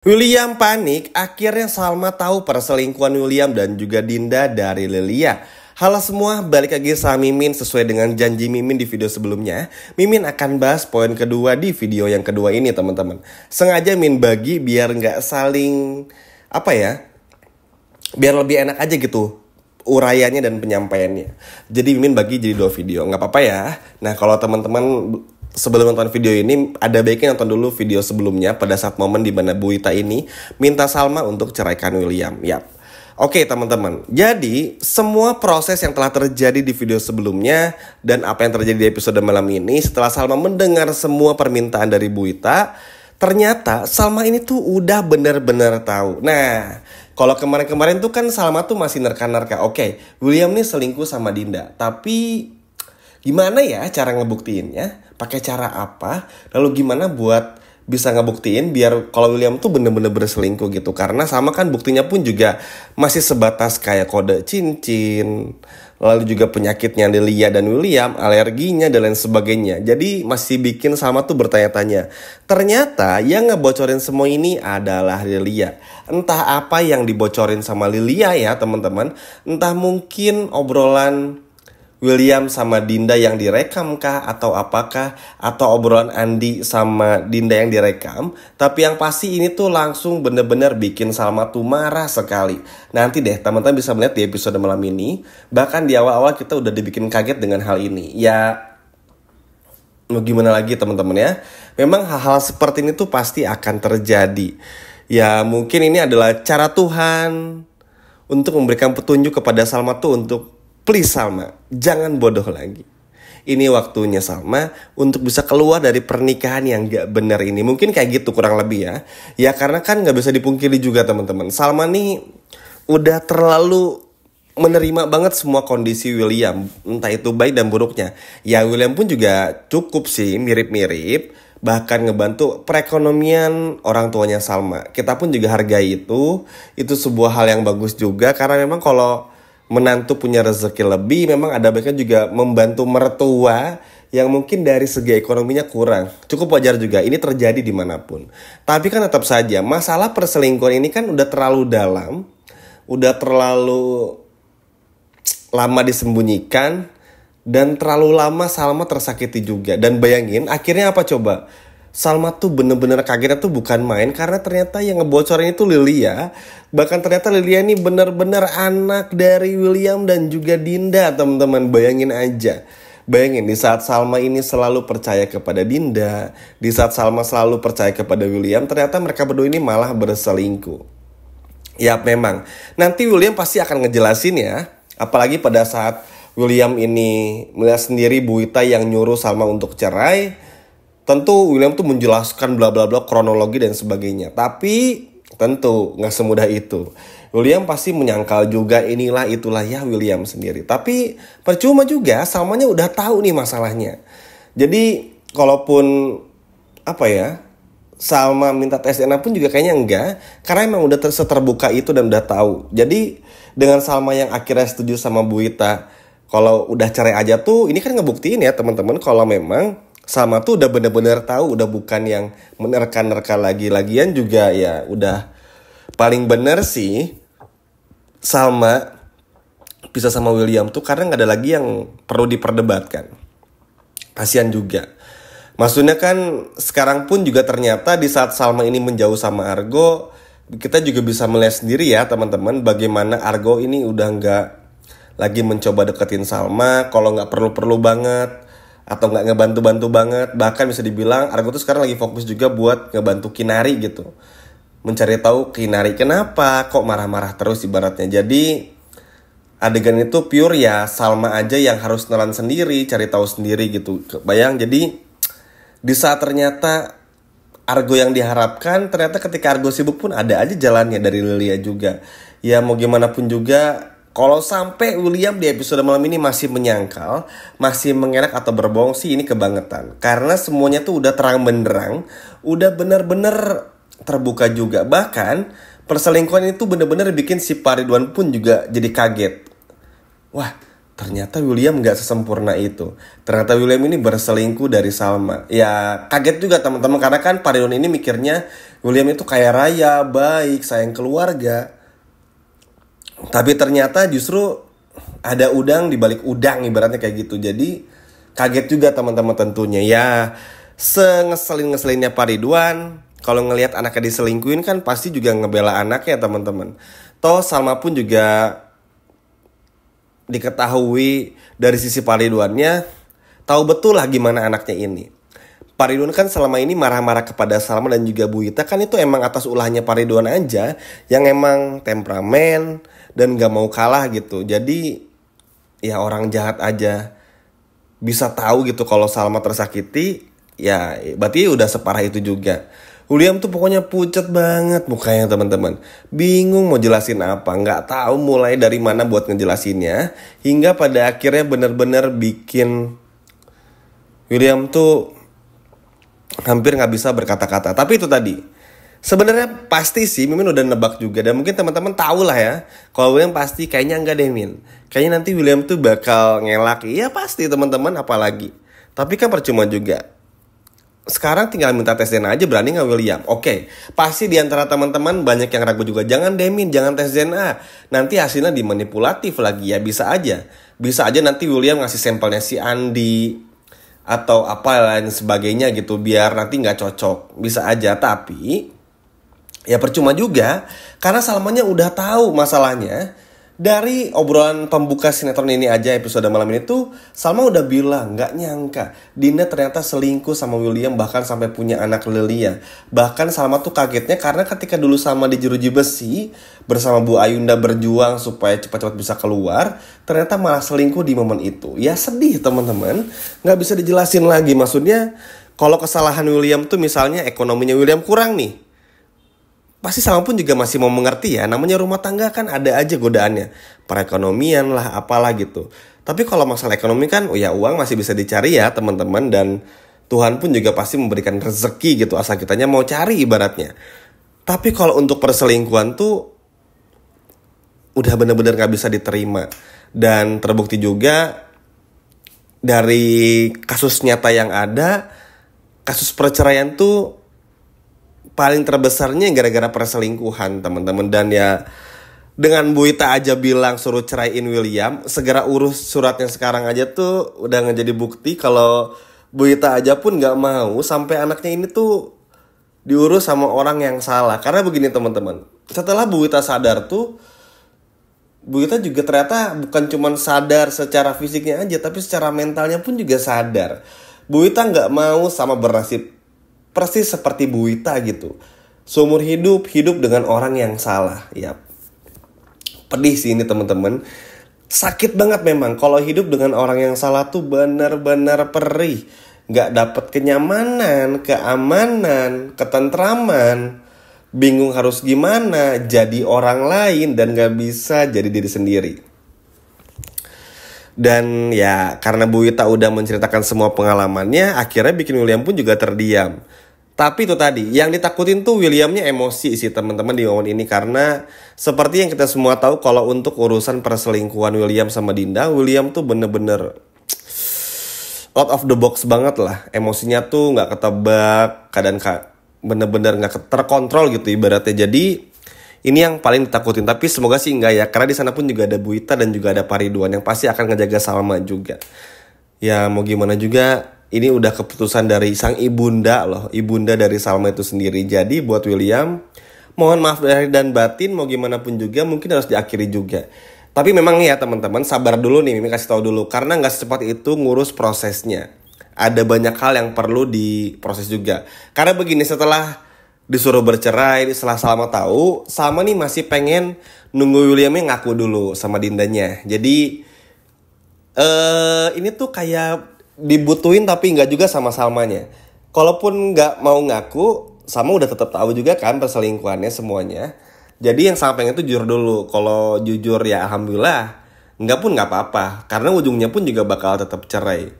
William panik, akhirnya Salma tahu perselingkuhan William dan juga Dinda dari Lilia. Halo semua, balik lagi sama Mimin sesuai dengan janji Mimin di video sebelumnya. Mimin akan bahas poin kedua di video yang kedua ini teman-teman. Sengaja Min bagi biar nggak saling, biar lebih enak aja gitu uraiannya dan penyampaiannya. Jadi Mimin bagi jadi 2 video, nggak apa-apa ya. Nah kalau teman-teman sebelum nonton video ini, ada baiknya nonton dulu video sebelumnya pada saat momen di mana Bu Ita ini minta Salma untuk ceraikan William. Yap. Oke teman-teman, jadi semua proses yang telah terjadi di video sebelumnya dan apa yang terjadi di episode malam ini setelah Salma mendengar semua permintaan dari Bu Ita, ternyata Salma ini tuh udah bener-bener tahu. Nah, kalau kemarin-kemarin tuh kan Salma tuh masih nerka-nerka. Oke, William nih selingkuh sama Dinda, tapi gimana ya cara ngebuktiinnya? Pakai cara apa? Lalu gimana buat bisa ngebuktiin biar kalau William tuh bener-bener berselingkuh gitu? Karena sama kan buktinya pun juga masih sebatas kayak kode cincin, lalu juga penyakitnya Lilia dan William, alerginya dan lain sebagainya. Jadi masih bikin Salma tuh bertanya-tanya. Ternyata yang ngebocorin semua ini adalah Lilia. Entah apa yang dibocorin sama Lilia ya teman-teman. Entah mungkin obrolan William sama Dinda yang direkam kah atau apakah, atau obrolan Andi sama Dinda yang direkam. Tapi yang pasti ini tuh langsung bener-bener bikin Salma tuh marah sekali. Nanti deh teman-teman bisa melihat di episode malam ini. Bahkan di awal-awal kita udah dibikin kaget dengan hal ini. Ya mau gimana lagi teman-teman ya. Memang hal-hal seperti ini tuh pasti akan terjadi. Ya mungkin ini adalah cara Tuhan untuk memberikan petunjuk kepada Salma tuh untuk please Salma, jangan bodoh lagi. Ini waktunya Salma untuk bisa keluar dari pernikahan yang gak benar ini. Mungkin kayak gitu kurang lebih ya. Ya karena kan gak bisa dipungkiri juga teman-teman. Salma nih udah terlalu menerima banget semua kondisi William. Entah itu baik dan buruknya. Ya William pun juga cukup sih mirip-mirip. Bahkan ngebantu perekonomian orang tuanya Salma. Kita pun juga hargai itu. Itu sebuah hal yang bagus juga. Karena memang kalau menantu punya rezeki lebih, memang ada baiknya juga membantu mertua yang mungkin dari segi ekonominya kurang. Cukup wajar juga, ini terjadi dimanapun. Tapi kan tetap saja, masalah perselingkuhan ini kan udah terlalu dalam, udah terlalu lama disembunyikan, dan terlalu lama Salma tersakiti juga. Dan bayangin, akhirnya apa coba? Salma tuh bener-bener kagetnya tuh bukan main karena ternyata yang ngebocorin itu Lilia. Bahkan ternyata Lilia ini bener-bener anak dari William dan juga Dinda teman-teman. Bayangin aja. Bayangin di saat Salma ini selalu percaya kepada Dinda, di saat Salma selalu percaya kepada William, ternyata mereka berdua ini malah berselingkuh. Ya memang, nanti William pasti akan ngejelasin ya. Apalagi pada saat William ini melihat sendiri Bu Ita yang nyuruh Salma untuk cerai. Tentu William tuh menjelaskan bla bla bla kronologi dan sebagainya. Tapi tentu gak semudah itu. William pasti menyangkal juga inilah itulah ya William sendiri. Tapi percuma juga Salmanya udah tahu nih masalahnya. Jadi kalaupun Salma minta tes DNA pun juga kayaknya enggak. Karena emang udah terbuka itu dan udah tahu. Jadi dengan Salma yang akhirnya setuju sama Bu Ita, kalau udah cerai aja tuh ini kan ngebuktiin ya teman-teman kalau memang Salma tuh udah bener-bener tahu, udah bukan yang menerka-nerka lagi-lagian juga ya udah paling bener sih Salma bisa sama William tuh karena gak ada lagi yang perlu diperdebatkan. Kasian juga. Maksudnya kan sekarang pun juga ternyata di saat Salma ini menjauh sama Argo, kita juga bisa melihat sendiri ya teman-teman bagaimana Argo ini udah gak lagi mencoba deketin Salma kalau gak perlu-perlu banget. Atau gak ngebantu-bantu banget. Bahkan bisa dibilang Argo tuh sekarang lagi fokus juga buat ngebantu Kinari gitu. Mencari tahu Kinari kenapa kok marah-marah terus ibaratnya. Jadi adegan itu pure ya Salma aja yang harus nelan sendiri, cari tahu sendiri gitu. Bayang jadi di saat ternyata Argo yang diharapkan, ternyata ketika Argo sibuk pun ada aja jalannya dari Lilia juga. Ya mau gimana pun juga, kalau sampai William di episode malam ini masih menyangkal, masih mengelak atau berbohong sih ini kebangetan. Karena semuanya tuh udah terang benderang, udah bener-bener terbuka juga. Bahkan perselingkuhan itu bener-bener bikin si Pak Ridwan pun juga jadi kaget. Wah ternyata William gak sesempurna itu. Ternyata William ini berselingkuh dari Salma. Ya kaget juga teman-teman karena kan Pak Ridwan ini mikirnya William itu kaya raya, baik, sayang keluarga. Tapi ternyata justru ada udang di balik udang, ibaratnya kayak gitu. Jadi kaget juga teman-teman tentunya. Ya, sengeselin-ngeselinnya Pak Ridwan, kalau ngelihat anaknya diselingkuhin kan pasti juga ngebela anaknya teman-teman. Toh Salma pun juga diketahui dari sisi Pak Ridwannya tahu betul lah gimana anaknya ini. Pak Ridwan kan selama ini marah-marah kepada Salma dan juga Bu Ita kan itu emang atas ulahnya Pak Ridwan aja yang emang temperamen dan gak mau kalah gitu. Jadi ya orang jahat aja bisa tahu gitu kalau Salma tersakiti, ya berarti udah separah itu juga. William tuh pokoknya pucet banget mukanya teman-teman. Bingung mau jelasin apa, nggak tahu mulai dari mana buat ngejelasinnya. Hingga pada akhirnya bener-bener bikin William tuh hampir nggak bisa berkata-kata. Tapi itu tadi, sebenarnya pasti sih Mimin udah nebak juga. Dan mungkin teman-teman tahu lah ya, kalau William pasti kayaknya enggak deh Min. Kayaknya nanti William tuh bakal ngelak. Iya pasti teman-teman, apalagi. Tapi kan percuma juga. Sekarang tinggal minta tes DNA aja, berani gak William? Oke, pasti diantara teman-teman banyak yang ragu juga. Jangan deh Min, jangan tes DNA. Nanti hasilnya dimanipulatif lagi ya, bisa aja. Bisa aja nanti William ngasih sampelnya si Andi atau apa lain sebagainya gitu, biar nanti gak cocok. Bisa aja, tapi ya percuma juga. Karena Salmanya udah tahu masalahnya. Dari obrolan pembuka sinetron ini aja episode malam ini tuh Salma udah bilang gak nyangka Dinda ternyata selingkuh sama William, bahkan sampai punya anak Lilia. Bahkan Salma tuh kagetnya karena ketika dulu Salma di jeruji besi bersama Bu Ayunda berjuang supaya cepat-cepat bisa keluar, ternyata malah selingkuh di momen itu. Ya sedih teman-teman, gak bisa dijelasin lagi. Maksudnya kalau kesalahan William tuh misalnya ekonominya William kurang nih, pasti Salma pun juga masih mau mengerti ya. Namanya rumah tangga kan ada aja godaannya. Perekonomian lah, apalah gitu. Tapi kalau masalah ekonomi kan, oh ya uang masih bisa dicari ya teman-teman. Dan Tuhan pun juga pasti memberikan rezeki gitu. Asal kitanya mau cari ibaratnya. Tapi kalau untuk perselingkuhan tuh udah bener-bener gak bisa diterima. Dan terbukti juga dari kasus nyata yang ada, kasus perceraian tuh paling terbesarnya gara-gara perselingkuhan teman-teman. Dan ya dengan Bu Ita aja bilang suruh ceraiin William, segera urus suratnya sekarang aja tuh udah ngejadi bukti kalau Bu Ita aja pun gak mau sampai anaknya ini tuh diurus sama orang yang salah. Karena begini teman-teman, setelah Bu Ita sadar tuh, Bu Ita juga ternyata bukan cuma sadar secara fisiknya aja, tapi secara mentalnya pun juga sadar. Bu Ita gak mau sama bernasib persis seperti Bu Ita gitu. Seumur hidup dengan orang yang salah. Ya, pedih sih ini teman-teman. Sakit banget memang. Kalau hidup dengan orang yang salah tuh benar-benar perih. Gak dapet kenyamanan, keamanan, ketentraman. Bingung harus gimana. Jadi orang lain dan gak bisa jadi diri sendiri. Dan ya karena Bu Ita udah menceritakan semua pengalamannya, akhirnya bikin William pun juga terdiam. Tapi itu tadi, yang ditakutin tuh Williamnya emosi sih teman-teman di momen ini. Karena seperti yang kita semua tahu, kalau untuk urusan perselingkuhan William sama Dinda, William tuh bener-bener out of the box banget lah. Emosinya tuh gak ketebak, bener-bener gak terkontrol gitu ibaratnya. Jadi ini yang paling ditakutin. Tapi semoga sih enggak ya, karena di sana pun juga ada Bu Ita dan juga ada Pak Ridwan yang pasti akan ngejaga Salma juga. Ya mau gimana juga, ini udah keputusan dari sang ibunda loh, ibunda dari Salma itu sendiri. Jadi buat William, mohon maaf lahir dan batin, mau gimana pun juga mungkin harus diakhiri juga. Tapi memang ya teman-teman, sabar dulu nih, Mimi kasih tahu dulu. Karena gak secepat itu ngurus prosesnya. Ada banyak hal yang perlu diproses juga. Karena begini, setelah disuruh bercerai, setelah Salma tahu, Salma nih masih pengen nunggu Williamnya ngaku dulu sama Dindanya. Jadi ini tuh kayak dibutuhin tapi nggak juga sama Salmanya. Kalaupun nggak mau ngaku, Salma udah tetap tahu juga kan perselingkuhannya semuanya. Jadi yang Salma pengen tuh jujur dulu. Kalau jujur ya alhamdulillah, nggak pun nggak apa-apa. Karena ujungnya pun juga bakal tetap cerai.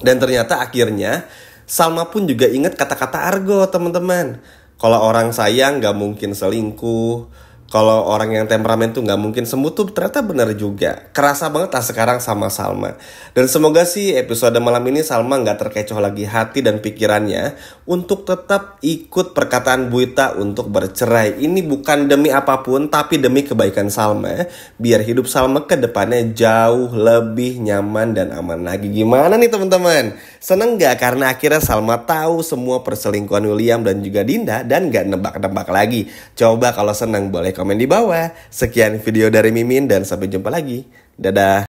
Dan ternyata akhirnya Salma pun juga ingat kata-kata argo teman-teman. Kalau orang sayang nggak mungkin selingkuh. Kalau orang yang temperamen tuh nggak mungkin sembuh tuh ternyata bener juga. Kerasa banget lah sekarang sama Salma. Dan semoga sih episode malam ini Salma nggak terkecoh lagi hati dan pikirannya untuk tetap ikut perkataan Bu Ita untuk bercerai. Ini bukan demi apapun tapi demi kebaikan Salma. Biar hidup Salma ke depannya jauh lebih nyaman dan aman lagi. Gimana nih teman-teman? Seneng nggak karena akhirnya Salma tahu semua perselingkuhan William dan juga Dinda dan nggak nebak-nebak lagi? Coba kalau seneng boleh komen di bawah. Sekian video dari Mimin dan sampai jumpa lagi. Dadah.